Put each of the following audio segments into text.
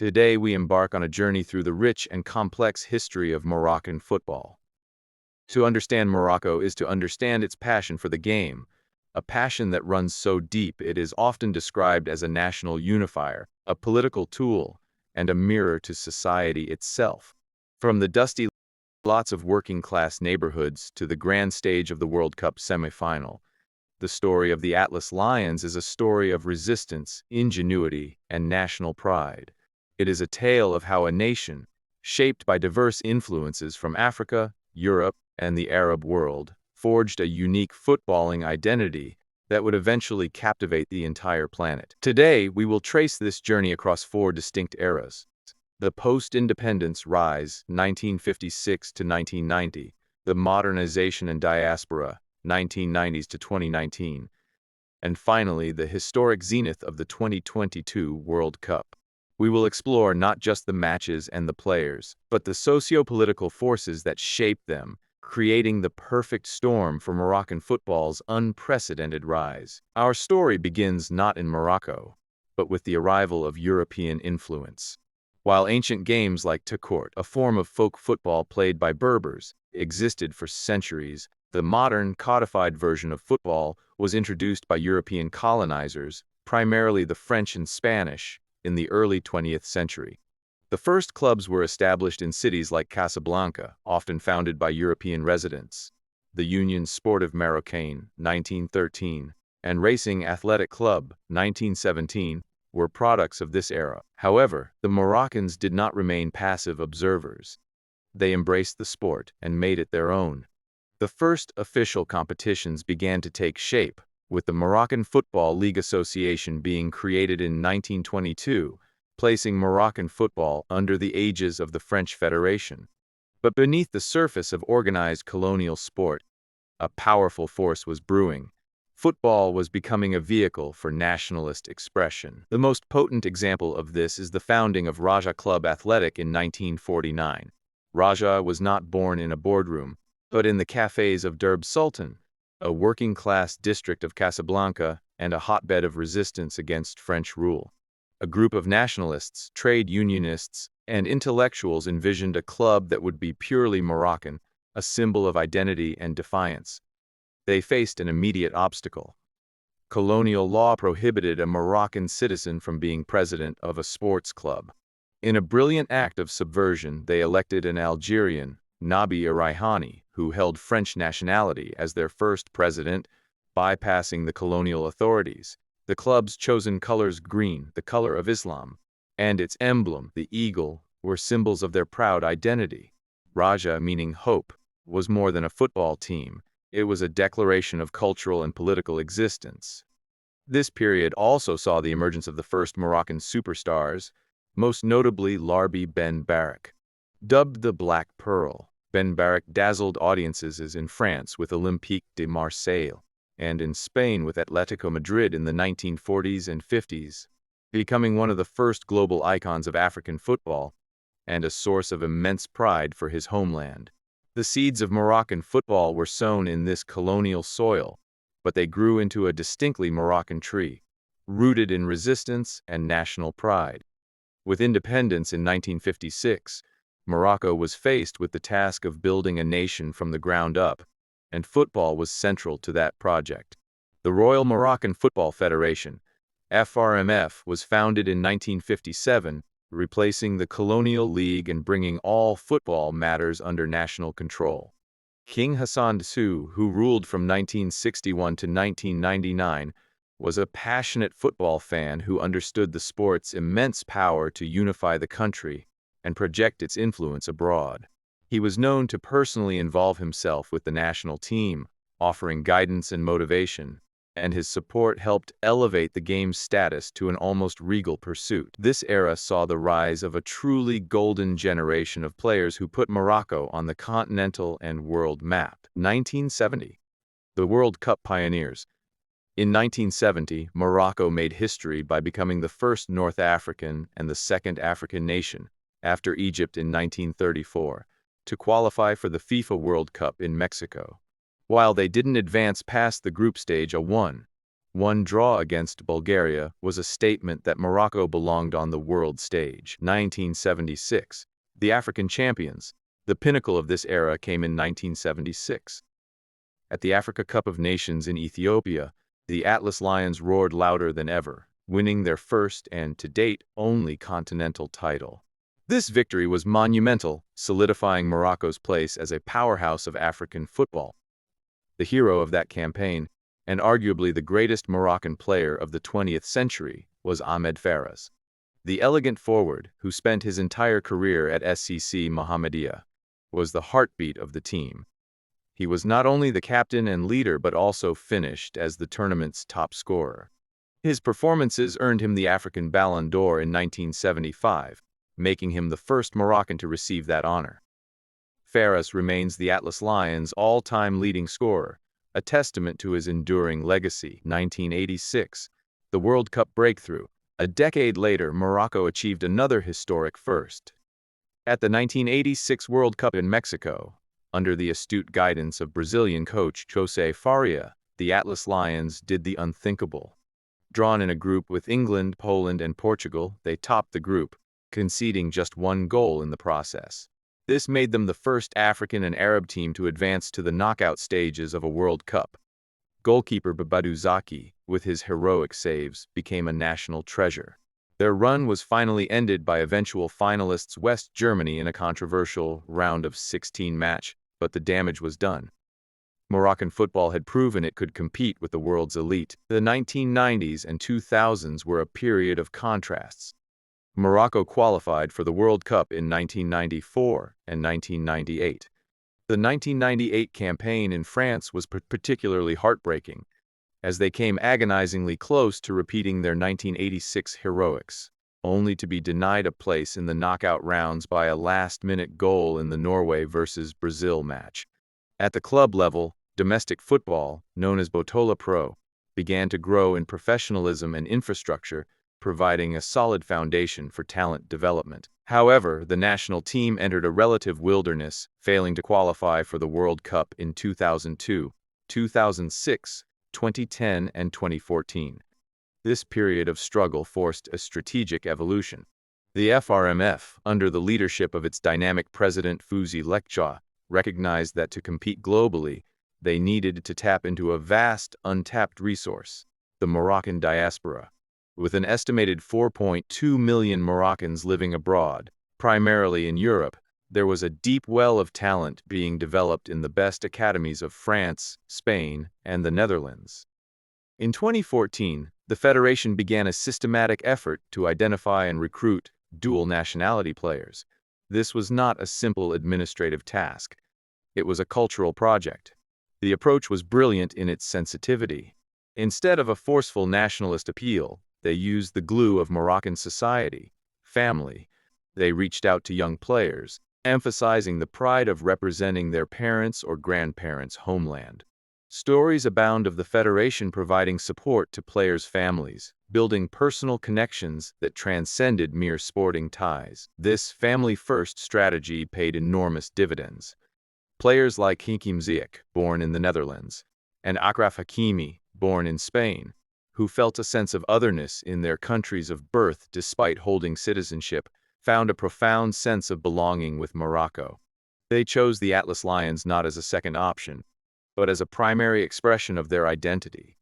Today we embark on a journey through the rich and complex history of Moroccan football. To understand Morocco is to understand its passion for the game, a passion that runs so deep it is often described as a national unifier, a political tool, and a mirror to society itself. From the dusty lots of working-class neighborhoods to the grand stage of the World Cup semifinal, the story of the Atlas Lions is a story of resistance, ingenuity, and national pride. It is a tale of how a nation, shaped by diverse influences from Africa, Europe, and the Arab world, forged a unique footballing identity that would eventually captivate the entire planet. Today, we will trace this journey across four distinct eras: the post-independence rise, 1956 to 1990, the modernization and diaspora, 1990s to 2019, and finally, the historic zenith of the 2022 World Cup. We will explore not just the matches and the players, but the socio-political forces that shape them, creating the perfect storm for Moroccan football's unprecedented rise. Our story begins not in Morocco, but with the arrival of European influence. While ancient games like Takourt, a form of folk football played by Berbers, existed for centuries, the modern, codified version of football was introduced by European colonizers, primarily the French and Spanish, in the early 20th century. The first clubs were established in cities like Casablanca, often founded by European residents. The Union Sportive Marocaine, 1913, and Racing Athletic Club, 1917, were products of this era. However, the Moroccans did not remain passive observers. They embraced the sport and made it their own. The first official competitions began to take shape, with the Moroccan Football League Association being created in 1922, placing Moroccan football under the aegis of the French Federation. But beneath the surface of organized colonial sport, a powerful force was brewing. Football was becoming a vehicle for nationalist expression. The most potent example of this is the founding of Raja Club Athletic in 1949. Raja was not born in a boardroom, but in the cafes of Derb Sultan, a working-class district of Casablanca and a hotbed of resistance against French rule. A group of nationalists, trade unionists, and intellectuals envisioned a club that would be purely Moroccan, a symbol of identity and defiance. They faced an immediate obstacle. Colonial law prohibited a Moroccan citizen from being president of a sports club. In a brilliant act of subversion, they elected an Algerian, Nabi Raihani, who held French nationality, as their first president, bypassing the colonial authorities. The club's chosen colors, green, the color of Islam, and its emblem, the eagle, were symbols of their proud identity. Raja, meaning hope, was more than a football team. It was a declaration of cultural and political existence. This period also saw the emergence of the first Moroccan superstars, most notably Larbi Ben Barak. Dubbed the Black Pearl, Ben Barak dazzled audiences in France with Olympique de Marseille, and in Spain with Atletico Madrid in the 1940s and 50s, becoming one of the first global icons of African football and a source of immense pride for his homeland. The seeds of Moroccan football were sown in this colonial soil, but they grew into a distinctly Moroccan tree, rooted in resistance and national pride. With independence in 1956, Morocco was faced with the task of building a nation from the ground up, and football was central to that project. The Royal Moroccan Football Federation, FRMF, was founded in 1957, replacing the Colonial League and bringing all football matters under national control. King Hassan II, who ruled from 1961 to 1999, was a passionate football fan who understood the sport's immense power to unify the country and project its influence abroad. He was known to personally involve himself with the national team, offering guidance and motivation, and his support helped elevate the game's status to an almost regal pursuit. This era saw the rise of a truly golden generation of players who put Morocco on the continental and world map. 1970. The World Cup pioneers. In 1970, Morocco made history by becoming the first North African and the second African nation, after Egypt in 1934, to qualify for the FIFA World Cup in Mexico. While they didn't advance past the group stage A1, One draw against Bulgaria was a statement that Morocco belonged on the world stage. 1976. The African champions. The pinnacle of this era came in 1976. At the Africa Cup of Nations in Ethiopia, the Atlas Lions roared louder than ever, winning their first and, to date, only continental title. This victory was monumental, solidifying Morocco's place as a powerhouse of African football. The hero of that campaign, and arguably the greatest Moroccan player of the 20th century, was Ahmed Farras. The elegant forward, who spent his entire career at SCC Mohammedia, was the heartbeat of the team. He was not only the captain and leader but also finished as the tournament's top scorer. His performances earned him the African Ballon d'Or in 1975, making him the first Moroccan to receive that honor. Farras remains the Atlas Lions' all-time leading scorer, a testament to his enduring legacy. 1986, the World Cup breakthrough. A decade later, Morocco achieved another historic first. At the 1986 World Cup in Mexico, under the astute guidance of Brazilian coach José Faria, the Atlas Lions did the unthinkable. Drawn in a group with England, Poland, and Portugal, they topped the group, conceding just one goal in the process. This made them the first African and Arab team to advance to the knockout stages of a World Cup. Goalkeeper Babadou Zaki, with his heroic saves, became a national treasure. Their run was finally ended by eventual finalists West Germany in a controversial round of 16 match, but the damage was done. Moroccan football had proven it could compete with the world's elite. The 1990s and 2000s were a period of contrasts. Morocco qualified for the World Cup in 1994 and 1998. The 1998 campaign in France was particularly heartbreaking, as they came agonizingly close to repeating their 1986 heroics, only to be denied a place in the knockout rounds by a last-minute goal in the Norway versus Brazil match. At the club level, domestic football, known as Botola Pro, began to grow in professionalism and infrastructure, providing a solid foundation for talent development. However, the national team entered a relative wilderness, failing to qualify for the World Cup in 2002, 2006, 2010, and 2014. This period of struggle forced a strategic evolution. The FRMF, under the leadership of its dynamic president Fouzi Lekja, recognized that to compete globally, they needed to tap into a vast, untapped resource, the Moroccan diaspora. With an estimated 4.2 million Moroccans living abroad, primarily in Europe, there was a deep well of talent being developed in the best academies of France, Spain, and the Netherlands. In 2014, the Federation began a systematic effort to identify and recruit dual nationality players. This was not a simple administrative task. It was a cultural project. The approach was brilliant in its sensitivity. Instead of a forceful nationalist appeal, they used the glue of Moroccan society, family. They reached out to young players, emphasizing the pride of representing their parents' or grandparents' homeland. Stories abound of the Federation providing support to players' families, building personal connections that transcended mere sporting ties. This family-first strategy paid enormous dividends. Players like Hakim Ziyech, born in the Netherlands, and Achraf Hakimi, born in Spain, who felt a sense of otherness in their countries of birth despite holding citizenship, found a profound sense of belonging with Morocco. They chose the Atlas Lions not as a second option, but as a primary expression of their identity.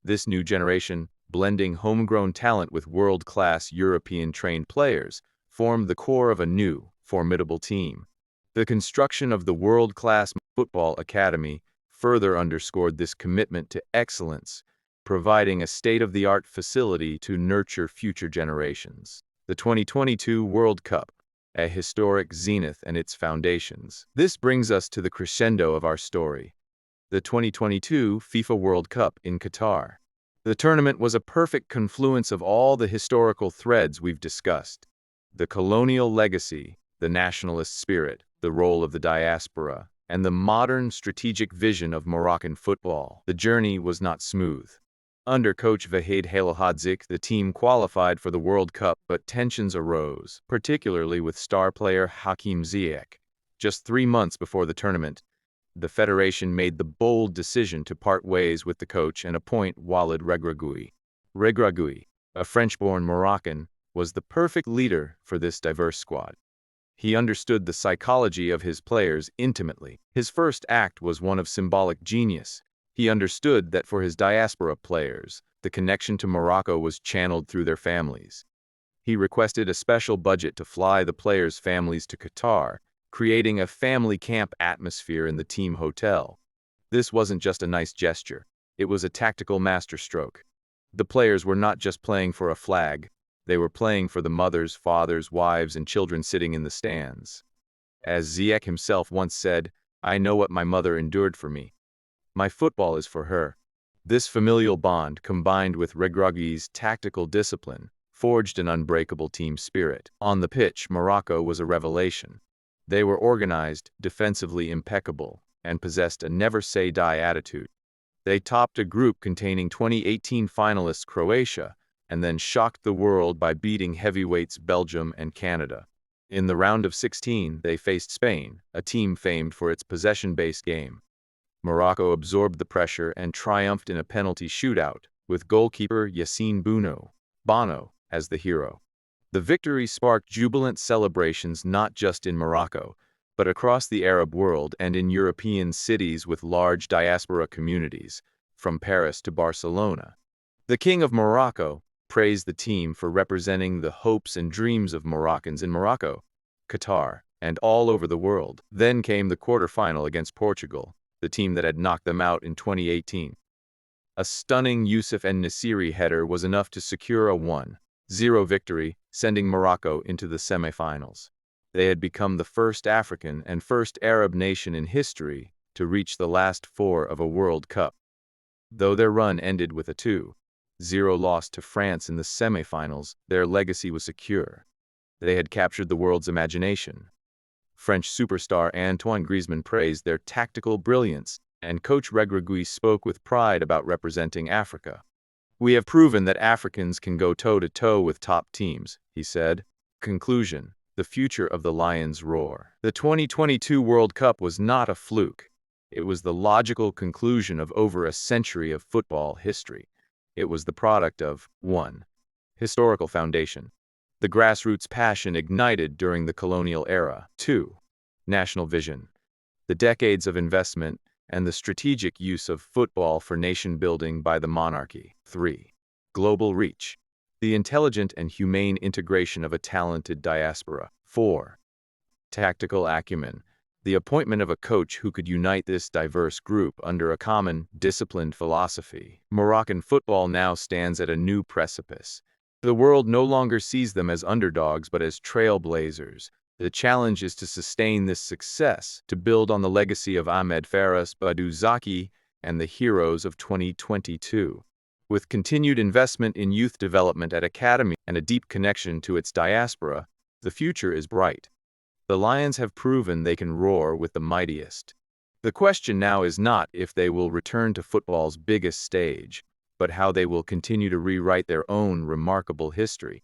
This new generation, blending homegrown talent with world-class European-trained players, formed the core of a new, formidable team. The construction of the world-class football academy further underscored this commitment to excellence, providing a state-of-the-art facility to nurture future generations. The 2022 World Cup, a historic zenith and its foundations. This brings us to the crescendo of our story, the 2022 FIFA World Cup in Qatar. The tournament was a perfect confluence of all the historical threads we've discussed: the colonial legacy, the nationalist spirit, the role of the diaspora, and the modern strategic vision of Moroccan football. The journey was not smooth. Under coach Vahid Halilhadzik, the team qualified for the World Cup, but tensions arose, particularly with star player Hakim Ziyech. Just 3 months before the tournament, the federation made the bold decision to part ways with the coach and appoint Walid Regragui. Regragui, a French-born Moroccan, was the perfect leader for this diverse squad. He understood the psychology of his players intimately. His first act was one of symbolic genius. He understood that for his diaspora players, the connection to Morocco was channeled through their families. He requested a special budget to fly the players' families to Qatar, creating a family camp atmosphere in the team hotel. This wasn't just a nice gesture. It was a tactical masterstroke. The players were not just playing for a flag. They were playing for the mothers, fathers, wives, and children sitting in the stands. As Ziyech himself once said, "I know what my mother endured for me. My football is for her." This familial bond, combined with Regragui's tactical discipline, forged an unbreakable team spirit. On the pitch, Morocco was a revelation. They were organized, defensively impeccable, and possessed a never-say-die attitude. They topped a group containing 2018 finalists Croatia, and then shocked the world by beating heavyweights Belgium and Canada. In the round of 16, they faced Spain, a team famed for its possession-based game. Morocco absorbed the pressure and triumphed in a penalty shootout, with goalkeeper Yassine Bono as the hero. The victory sparked jubilant celebrations not just in Morocco, but across the Arab world and in European cities with large diaspora communities, from Paris to Barcelona. The King of Morocco praised the team for representing the hopes and dreams of Moroccans in Morocco, Qatar, and all over the world. Then came the quarterfinal against Portugal, the team that had knocked them out in 2018. A stunning Youssef En-Nesyri header was enough to secure a 1-0 victory, sending Morocco into the semifinals. They had become the first African and first Arab nation in history to reach the last four of a World Cup. Though their run ended with a 2-0 loss to France in the semifinals, their legacy was secure. They had captured the world's imagination. French superstar Antoine Griezmann praised their tactical brilliance, and coach Regragui spoke with pride about representing Africa. "We have proven that Africans can go toe-to-toe with top teams," he said. Conclusion: the future of the Lions roar. The 2022 World Cup was not a fluke. It was the logical conclusion of over a century of football history. It was the product of 1. Historical foundation. The grassroots passion ignited during the colonial era. 2. National vision. The decades of investment and the strategic use of football for nation-building by the monarchy. 3. Global reach. The intelligent and humane integration of a talented diaspora. 4. Tactical acumen. The appointment of a coach who could unite this diverse group under a common, disciplined philosophy. Moroccan football now stands at a new precipice. The world no longer sees them as underdogs but as trailblazers. The challenge is to sustain this success, to build on the legacy of Ahmed Faris, Badou Zaki, and the heroes of 2022. With continued investment in youth development at academy and a deep connection to its diaspora, the future is bright. The Lions have proven they can roar with the mightiest. The question now is not if they will return to football's biggest stage, but how they will continue to rewrite their own remarkable history.